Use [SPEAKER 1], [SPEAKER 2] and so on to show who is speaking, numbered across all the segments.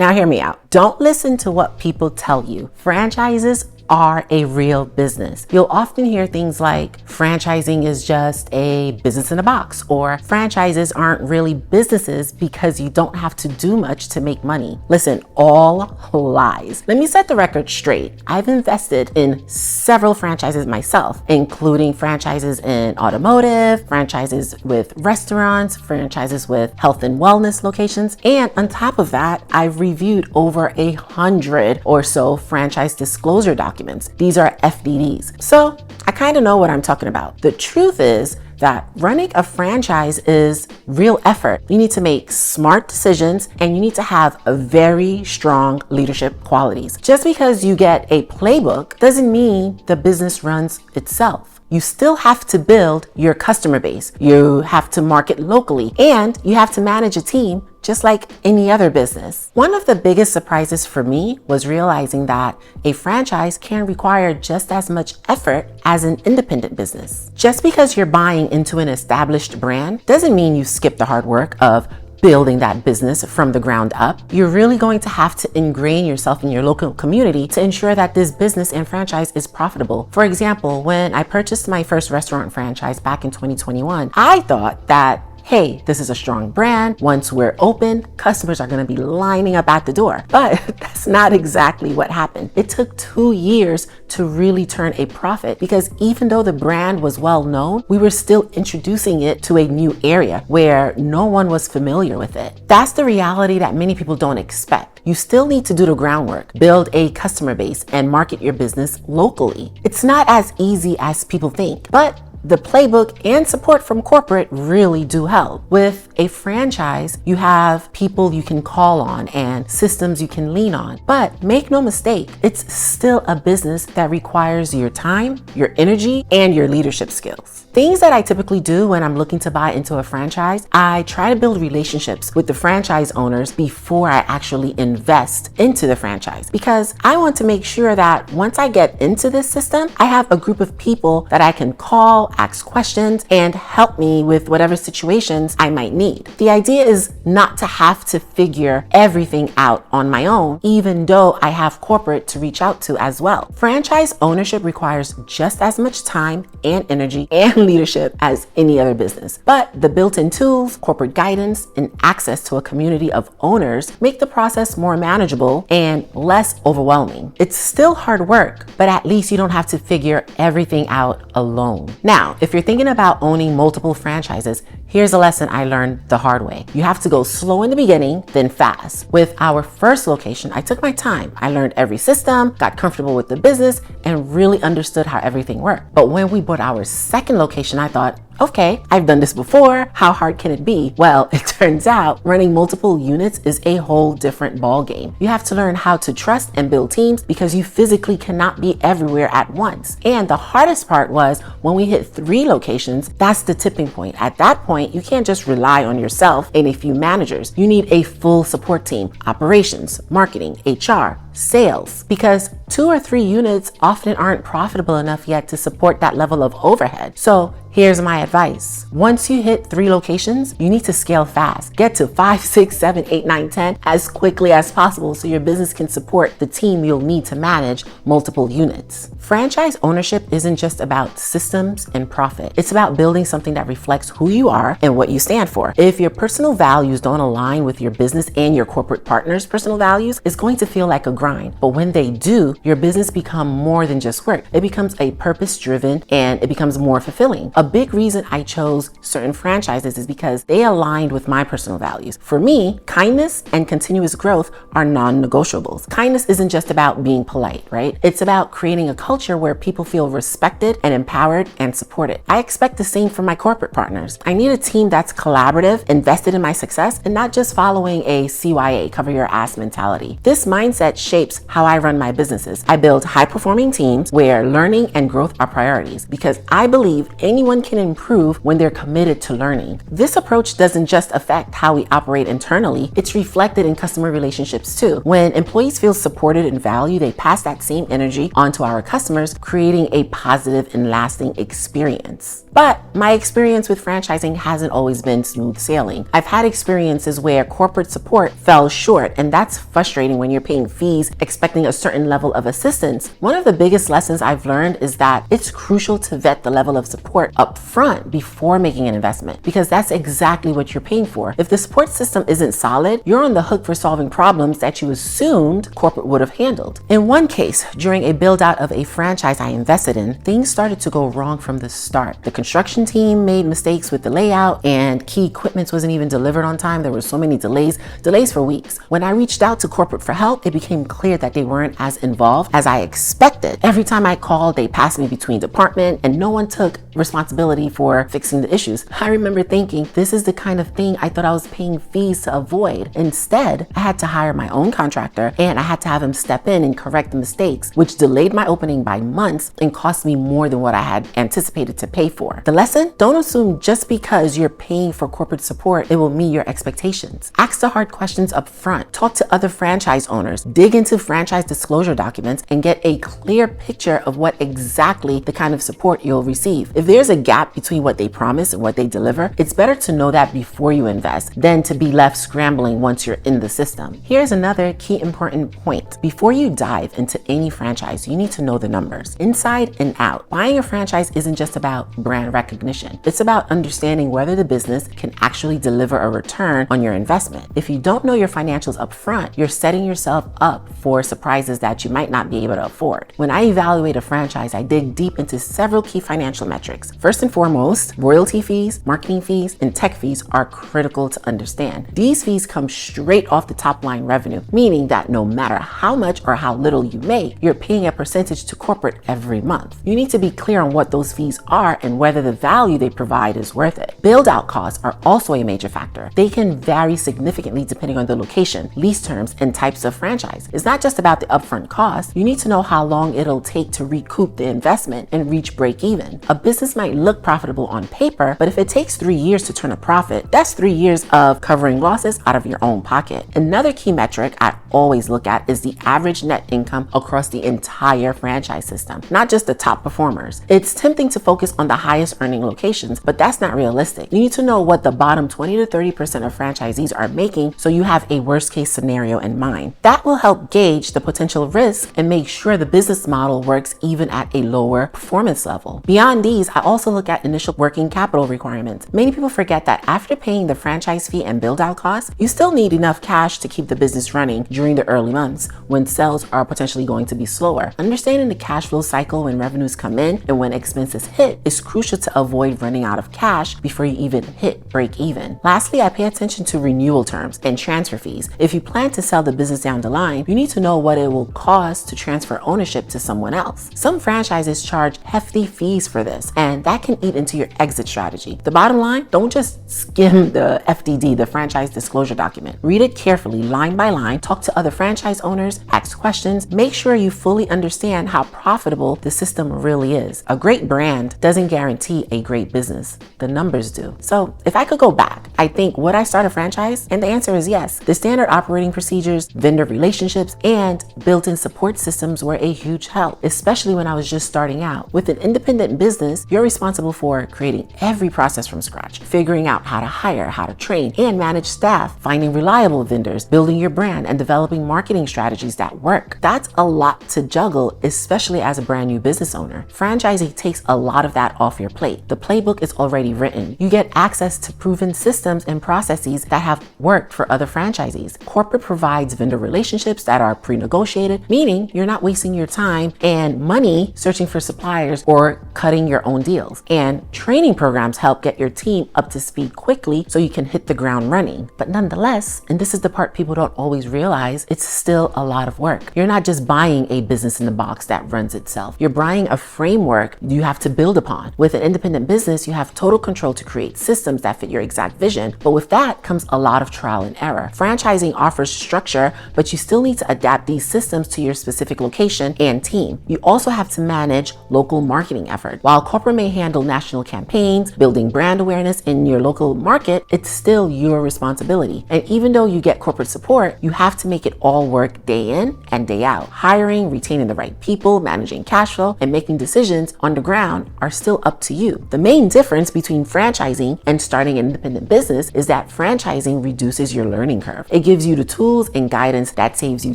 [SPEAKER 1] Now hear me out. Don't listen to what people tell you. Franchises are a real business. You'll often hear things like franchising is just a business in a box, or franchises aren't really businesses because you don't have to do much to make money. Listen, all lies. Let me set the record straight. I've invested in several franchises myself, including franchises in automotive, franchises with restaurants, franchises with health and wellness locations, and on top of that, I've reviewed over 100 or so franchise disclosure documents. These are FDDs. So I kind of know what I'm talking about. The truth is that running a franchise is real effort. You need to make smart decisions and you need to have a very strong leadership qualities. Just because you get a playbook doesn't mean the business runs itself. You still have to build your customer base. You have to market locally and you have to manage a team just like any other business. One of the biggest surprises for me was realizing that a franchise can require just as much effort as an independent business. Just because you're buying into an established brand doesn't mean you skip the hard work of building that business from the ground up. You're really going to have to ingrain yourself in your local community to ensure that this business and franchise is profitable. For example, when I purchased my first restaurant franchise back in 2021, I thought that hey, this is a strong brand. Once we're open, customers are going to be lining up at the door. But that's not exactly what happened. It took 2 years to really turn a profit because even though the brand was well known, we were still introducing it to a new area where no one was familiar with it. That's the reality that many people don't expect. You still need to do the groundwork, build a customer base, and market your business locally. It's not as easy as people think, but the playbook and support from corporate really do help. With a franchise, you have people you can call on and systems you can lean on. But make no mistake, it's still a business that requires your time, your energy, and your leadership skills. Things that I typically do when I'm looking to buy into a franchise, I try to build relationships with the franchise owners before I actually invest into the franchise, because I want to make sure that once I get into this system, I have a group of people that I can call, ask questions, and help me with whatever situations I might need. The idea is not to have to figure everything out on my own, even though I have corporate to reach out to as well. Franchise ownership requires just as much time and energy and leadership as any other business. But the built-in tools, corporate guidance, and access to a community of owners make the process more manageable and less overwhelming. It's still hard work, but at least you don't have to figure everything out alone. Now, if you're thinking about owning multiple franchises, here's a lesson I learned the hard way. You have to go slow in the beginning, then fast. With our first location, I took my time. I learned every system, got comfortable with the business, and really understood how everything worked. But when we bought our second location, I thought, okay, I've done this before. How hard can it be? Well, it turns out running multiple units is a whole different ball game. You have to learn how to trust and build teams because you physically cannot be everywhere at once. And the hardest part was when we hit 3 locations, that's the tipping point. At that point, you can't just rely on yourself and a few managers. You need a full support team, operations, marketing, HR, sales, because 2 or 3 units often aren't profitable enough yet to support that level of overhead. So here's my advice. Once you hit 3 locations, you need to scale fast. Get to 5, 6, 7, 8, 9, 10 as quickly as possible so your business can support the team you'll need to manage multiple units. Franchise ownership isn't just about systems and profit. It's about building something that reflects who you are and what you stand for. If your personal values don't align with your business and your corporate partner's personal values, it's going to feel like a grind. But when they do, your business becomes more than just work. It becomes a purpose-driven and it becomes more fulfilling. A big reason I chose certain franchises is because they aligned with my personal values. For me, kindness and continuous growth are non-negotiables. Kindness isn't just about being polite, right? It's about creating a culture where people feel respected and empowered and supported. I expect the same from my corporate partners. I need a team that's collaborative, invested in my success, and not just following a CYA, cover your ass mentality. This mindset shapes how I run my businesses. I build high-performing teams where learning and growth are priorities because I believe anyone everyone can improve when they're committed to learning. This approach doesn't just affect how we operate internally, it's reflected in customer relationships too. When employees feel supported and valued, they pass that same energy onto our customers, creating a positive and lasting experience. But my experience with franchising hasn't always been smooth sailing. I've had experiences where corporate support fell short, and that's frustrating when you're paying fees expecting a certain level of assistance. One of the biggest lessons I've learned is that it's crucial to vet the level of support up front before making an investment, because that's exactly what you're paying for. If the support system isn't solid, you're on the hook for solving problems that you assumed corporate would have handled. In one case, during a build out of a franchise I invested in, things started to go wrong from the start. The construction team made mistakes with the layout, and key equipment wasn't even delivered on time. There were so many delays for weeks. When I reached out to corporate for help, it became clear that they weren't as involved as I expected. Every time I called, they passed me between departments, and no one took responsibility for fixing the issues. I remember thinking, this is the kind of thing I thought I was paying fees to avoid. Instead, I had to hire my own contractor, and I had to have him step in and correct the mistakes, which delayed my opening by months and cost me more than what I had anticipated to pay for. The lesson? Don't assume just because you're paying for corporate support, it will meet your expectations. Ask the hard questions up front. Talk to other franchise owners. Dig into franchise disclosure documents and get a clear picture of what exactly the kind of support you'll receive. If there's a gap between what they promise and what they deliver, it's better to know that before you invest than to be left scrambling once you're in the system. Here's another key important point. Before you dive into any franchise, you need to know the numbers, inside and out. Buying a franchise isn't just about brand recognition. It's about understanding whether the business can actually deliver a return on your investment. If you don't know your financials up front, you're setting yourself up for surprises that you might not be able to afford. When I evaluate a franchise, I dig deep into several key financial metrics. First and foremost, royalty fees, marketing fees, and tech fees are critical to understand. These fees come straight off the top line revenue, meaning that no matter how much or how little you make, you're paying a percentage to corporate every month. You need to be clear on what those fees are and whether the value they provide is worth it. Build-out costs are also a major factor. They can vary significantly depending on the location, lease terms, and types of franchise. It's not just about the upfront cost. You need to know how long it'll take to recoup the investment and reach break even. A business might look profitable on paper, but if it takes 3 years to turn a profit, that's 3 years of covering losses out of your own pocket. Another key metric I always look at is the average net income across the entire franchise system, not just the top performers. It's tempting to focus on the highest earning locations, but that's not realistic. You need to know what the bottom 20 to 30% of franchisees are making so you have a worst case scenario in mind. That will help gauge the potential risk and make sure the business model works even at a lower performance level. Beyond these, I also look at initial working capital requirements. Many people forget that after paying the franchise fee and build-out costs, you still need enough cash to keep the business running during the early months when sales are potentially going to be slower. Understanding the cash flow cycle when revenues come in and when expenses hit is crucial to avoid running out of cash before you even hit break even. Lastly, I pay attention to renewal terms and transfer fees. If you plan to sell the business down the line, you need to know what it will cost to transfer ownership to someone else. Some franchises charge hefty fees for this, and that can eat into your exit strategy. The bottom line, don't just skim the FDD, the franchise disclosure document. Read it carefully, line by line, talk to other franchise owners, ask questions, make sure you fully understand how profitable the system really is. A great brand doesn't guarantee a great business. The numbers do. So if I could go back, I think would I start a franchise? And the answer is yes. The standard operating procedures, vendor relationships, and built-in support systems were a huge help, especially when I was just starting out. With an independent business, you're responsible for creating every process from scratch, figuring out how to hire, how to train, and manage staff, finding reliable vendors, building your brand, and developing marketing strategies that work. That's a lot to juggle, especially as a brand new business owner. Franchising takes a lot of that off your plate. The playbook is already written. You get access to proven systems and processes that have worked for other franchisees. Corporate provides vendor relationships that are pre-negotiated, meaning you're not wasting your time and money searching for suppliers or cutting your own deals. And training programs help get your team up to speed quickly so you can hit the ground running. But nonetheless, and this is the part people don't always realize, it's still a lot of work. You're not just buying a business in the box that runs itself. You're buying a framework you have to build upon. With an independent business, you have total control to create systems that fit your exact vision vision, but with that comes a lot of trial and error. Franchising offers structure, but you still need to adapt these systems to your specific location and team. You also have to manage local marketing effort. While corporate may handle national campaigns, building brand awareness in your local market, it's still your responsibility. And even though you get corporate support, you have to make it all work day in and day out. Hiring, retaining the right people, managing cash flow, and making decisions on the ground are still up to you. The main difference between franchising and starting an independent business is that franchising reduces your learning curve. It gives you the tools and guidance that saves you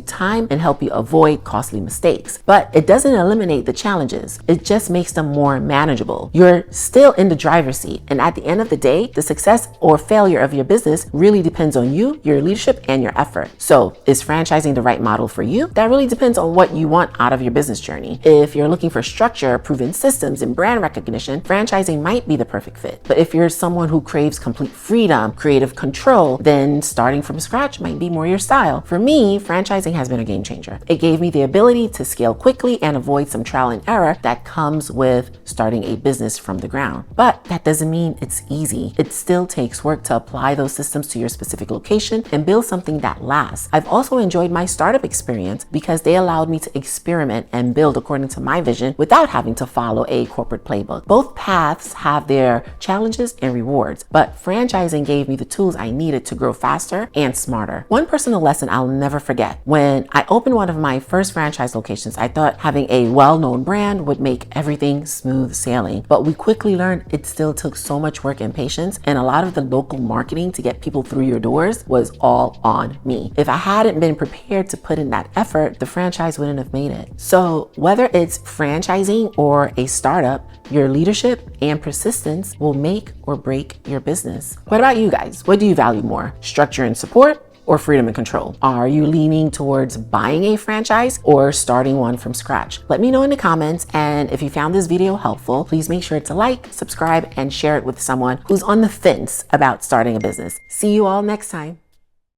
[SPEAKER 1] time and help you avoid costly mistakes. But it doesn't eliminate the challenges. It just makes them more manageable. You're still in the driver's seat, and at the end of the day, the success or failure of your business really depends on you, your leadership, and your effort. So, is franchising the right model for you? That really depends on what you want out of your business journey. If you're looking for structure, proven systems, and brand recognition, franchising might be the perfect fit. But if you're someone who craves complete freedom, creative control, then starting from scratch might be more your style. For me, franchising has been a game changer. It gave me the ability to scale quickly and avoid some trial and error that comes with starting a business from the ground. But that doesn't mean it's easy. It still takes work to apply those systems to your specific location and build something that lasts. I've also enjoyed my startup experience because they allowed me to experiment and build according to my vision without having to follow a corporate playbook. Both paths have their challenges and rewards, but franchising gave me the tools I needed to grow faster and smarter. One personal lesson I'll never forget: when I opened one of my first franchise locations, I thought having a well-known brand would make everything smooth sailing, but we quickly learned it still took so much work and patience, and a lot of the local marketing to get people through your doors was all on me. If I hadn't been prepared to put in that effort, the franchise wouldn't have made it. So whether it's franchising or a startup, your leadership and persistence will make or break your business. What about you guys? What do you value more, structure and support or freedom and control? Are you leaning towards buying a franchise or starting one from scratch? Let me know in the comments, and if you found this video helpful, please make sure to like, subscribe, and share it with someone who's on the fence about starting a business. See you all next time.